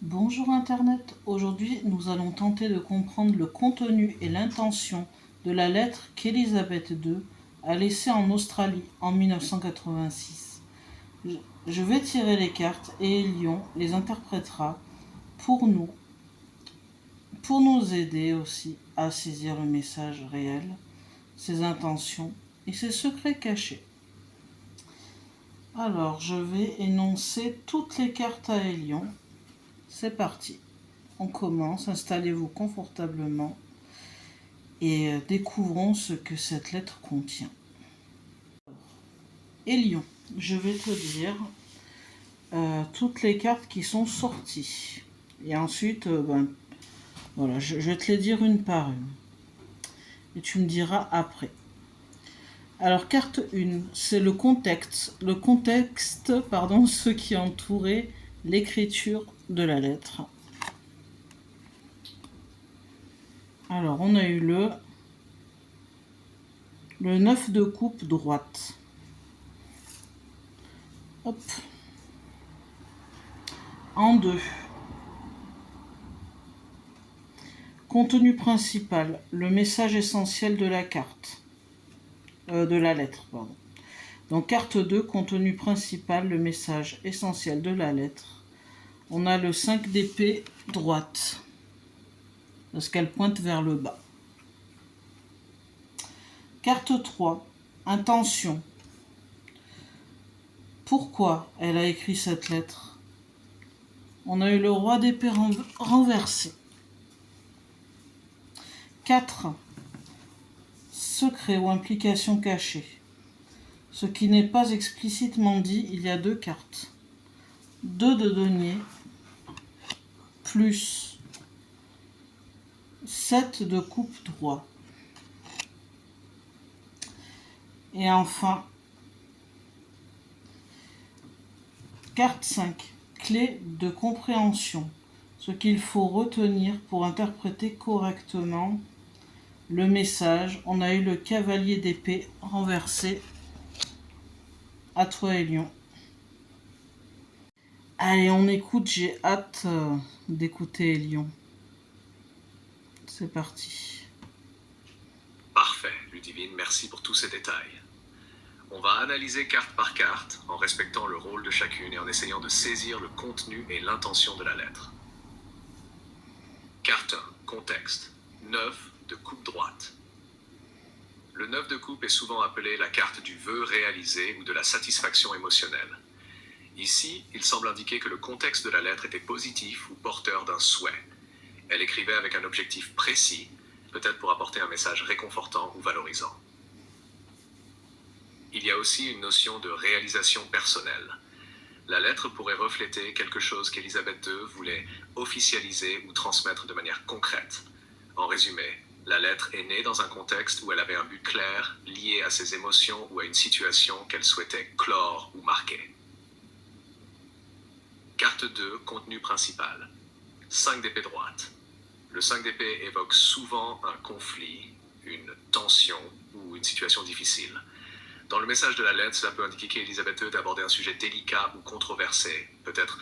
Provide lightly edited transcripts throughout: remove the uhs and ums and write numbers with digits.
Bonjour Internet, aujourd'hui nous allons tenter de comprendre le contenu et l'intention de la lettre qu'Élisabeth II a laissée en Australie en 1986. Je vais tirer les cartes et Elion les interprétera pour nous, pour nous aider aussi à saisir le message réel, ses intentions et ses secrets cachés. Alors je vais énoncer toutes les cartes à Elion. C'est parti. On commence, installez-vous confortablement et découvrons ce que cette lettre contient. Elion, je vais te dire toutes les cartes qui sont sorties. Et ensuite, voilà, je vais te les dire une par une. Et tu me diras après. Alors, carte 1, c'est le contexte, ce qui entourait l'écriture de la lettre. Alors, on a eu le 9 de coupe droite. Hop. En 2. Contenu principal, le message essentiel de la carte. De la lettre, pardon. Donc, carte 2, contenu principal, le message essentiel de la lettre. On a le 5 d'épée droite, parce qu'elle pointe vers le bas. Carte 3, intention. Pourquoi elle a écrit cette lettre? On a eu le roi d'épée renversé. 4. Secret ou implication cachée. Ce qui n'est pas explicitement dit, il y a 2 cartes. 2 de denier plus 7 de coupe droit. Et enfin, carte 5, clé de compréhension. Ce qu'il faut retenir pour interpréter correctement le message. On a eu le cavalier d'épée renversé. À toi, Elion. Allez, on écoute, j'ai hâte d'écouter Elion. C'est parti. Parfait, Ludivine, merci pour tous ces détails. On va analyser carte par carte, en respectant le rôle de chacune et en essayant de saisir le contenu et l'intention de la lettre. Carte 1, contexte. 9 de coupe droite. Le 9 de coupe est souvent appelé la carte du vœu réalisé ou de la satisfaction émotionnelle. Ici, il semble indiquer que le contexte de la lettre était positif ou porteur d'un souhait. Elle écrivait avec un objectif précis, peut-être pour apporter un message réconfortant ou valorisant. Il y a aussi une notion de réalisation personnelle. La lettre pourrait refléter quelque chose qu'Élisabeth II voulait officialiser ou transmettre de manière concrète. En résumé, la lettre est née dans un contexte où elle avait un but clair, lié à ses émotions ou à une situation qu'elle souhaitait clore ou marquer. Carte 2, contenu principal. 5 d'épée droite. Le 5 d'épée évoque souvent un conflit, une tension ou une situation difficile. Dans le message de la lettre, cela peut indiquer qu'Élisabeth II d'aborder un sujet délicat ou controversé, peut-être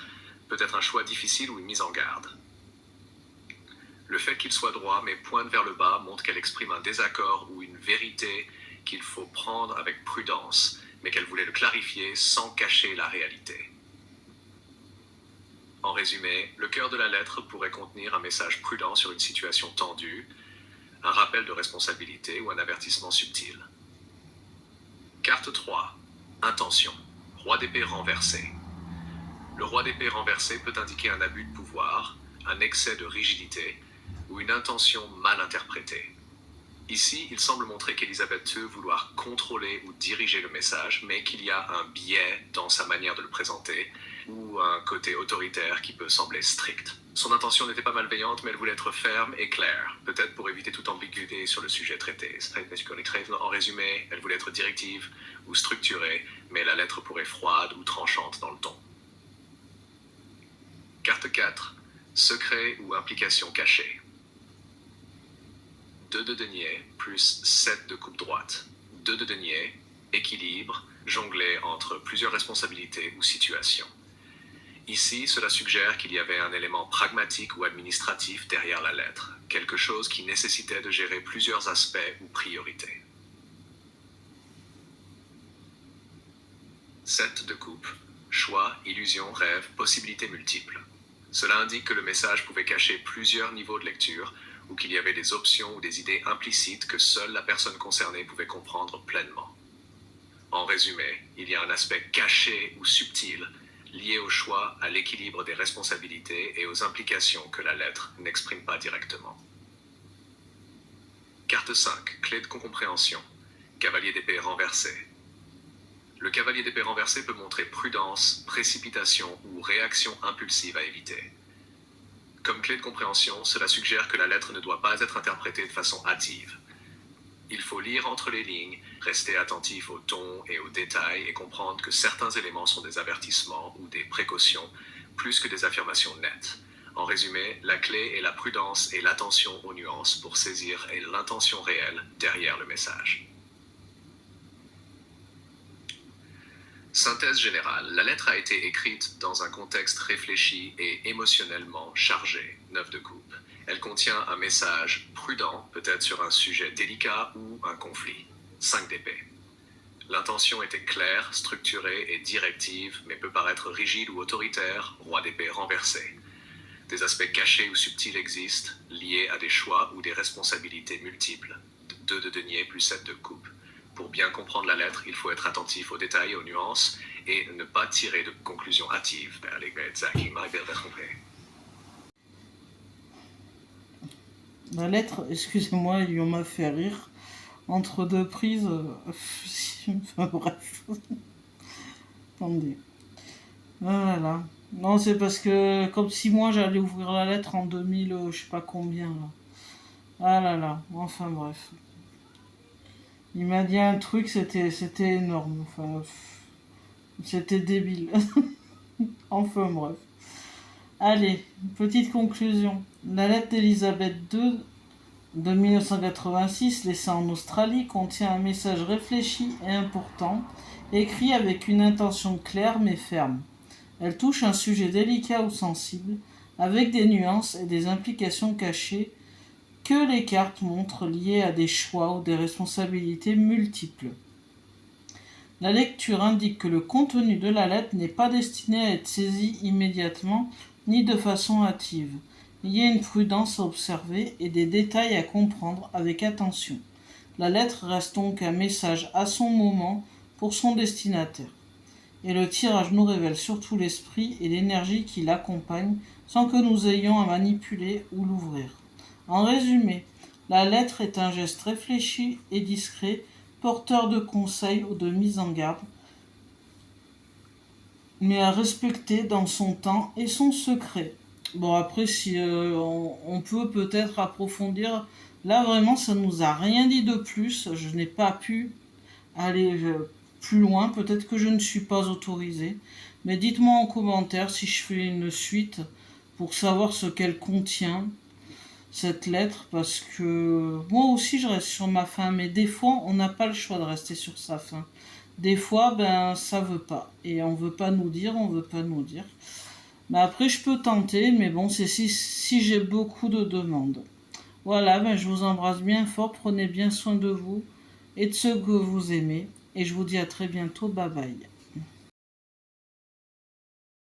un choix difficile ou une mise en garde. Le fait qu'il soit droit mais pointe vers le bas montre qu'elle exprime un désaccord ou une vérité qu'il faut prendre avec prudence, mais qu'elle voulait le clarifier sans cacher la réalité. En résumé, le cœur de la lettre pourrait contenir un message prudent sur une situation tendue, un rappel de responsabilité ou un avertissement subtil. Carte 3. Intention. Roi d'épée renversé. Le roi d'épée renversé peut indiquer un abus de pouvoir, un excès de rigidité ou une intention mal interprétée. Ici, il semble montrer qu'Élisabeth II vouloir contrôler ou diriger le message, mais qu'il y a un biais dans sa manière de le présenter ou un côté autoritaire qui peut sembler strict. Son intention n'était pas malveillante, mais elle voulait être ferme et claire, peut-être pour éviter toute ambiguïté sur le sujet traité. En résumé, elle voulait être directive ou structurée, mais la lettre pourrait froide ou tranchante dans le ton. Carte 4. Secret ou implication cachée. 2 de denier plus 7 de coupe droite. 2 de denier, équilibre, jongler entre plusieurs responsabilités ou situations. Ici, cela suggère qu'il y avait un élément pragmatique ou administratif derrière la lettre, quelque chose qui nécessitait de gérer plusieurs aspects ou priorités. 7 de coupe. Choix, illusion, rêve, possibilités multiples. Cela indique que le message pouvait cacher plusieurs niveaux de lecture ou qu'il y avait des options ou des idées implicites que seule la personne concernée pouvait comprendre pleinement. En résumé, il y a un aspect caché ou subtil lié au choix, à l'équilibre des responsabilités et aux implications que la lettre n'exprime pas directement. Carte 5. Clé de compréhension. Cavalier d'épée renversé. Le cavalier d'épée renversé peut montrer prudence, précipitation ou réaction impulsive à éviter. Comme clé de compréhension, cela suggère que la lettre ne doit pas être interprétée de façon hâtive. Il faut lire entre les lignes, rester attentif au ton et aux détails et comprendre que certains éléments sont des avertissements ou des précautions plus que des affirmations nettes. En résumé, la clé est la prudence et l'attention aux nuances pour saisir l'intention réelle derrière le message. Synthèse générale, la lettre a été écrite dans un contexte réfléchi et émotionnellement chargé, 9 de coupe. Elle contient un message prudent, peut-être sur un sujet délicat ou un conflit, 5 d'épée. L'intention était claire, structurée et directive, mais peut paraître rigide ou autoritaire, roi d'épée renversé. Des aspects cachés ou subtils existent, liés à des choix ou des responsabilités multiples, 2 de denier plus 7 de coupe. Pour bien comprendre la lettre, il faut être attentif aux détails et aux nuances et ne pas tirer de conclusions hâtives. La lettre, excusez-moi, il m'a fait rire. Entre deux prises, enfin, bref. Attendez. Voilà. Non, c'est parce que comme si moi j'allais ouvrir la lettre en 2000, je sais pas combien là. Ah là là. Enfin bref. Il m'a dit un truc, c'était énorme. Enfin, c'était débile. Enfin bref. Allez, petite conclusion. La lettre d'Elisabeth II de 1986, laissée en Australie, contient un message réfléchi et important, écrit avec une intention claire mais ferme. Elle touche un sujet délicat ou sensible, avec des nuances et des implications cachées que les cartes montrent liées à des choix ou des responsabilités multiples. La lecture indique que le contenu de la lettre n'est pas destiné à être saisi immédiatement ni de façon hâtive. Il y a une prudence à observer et des détails à comprendre avec attention. La lettre reste donc un message à son moment pour son destinataire. Et le tirage nous révèle surtout l'esprit et l'énergie qui l'accompagne sans que nous ayons à manipuler ou l'ouvrir. En résumé, la lettre est un geste réfléchi et discret, porteur de conseils ou de mise en garde, mais à respecter dans son temps et son secret. Bon, après, si on peut peut-être approfondir, là vraiment, ça ne nous a rien dit de plus. Je n'ai pas pu aller plus loin. Peut-être que je ne suis pas autorisé. Mais dites-moi en commentaire si je fais une suite pour savoir ce qu'elle contient, cette lettre, parce que moi aussi je reste sur ma faim, mais des fois on n'a pas le choix de rester sur sa faim. Des fois, ben ça veut pas. Et on veut pas nous dire, on veut pas nous dire. Mais après je peux tenter, mais bon, c'est si j'ai beaucoup de demandes. Voilà, ben je vous embrasse bien fort, prenez bien soin de vous et de ceux que vous aimez. Et je vous dis à très bientôt, bye bye.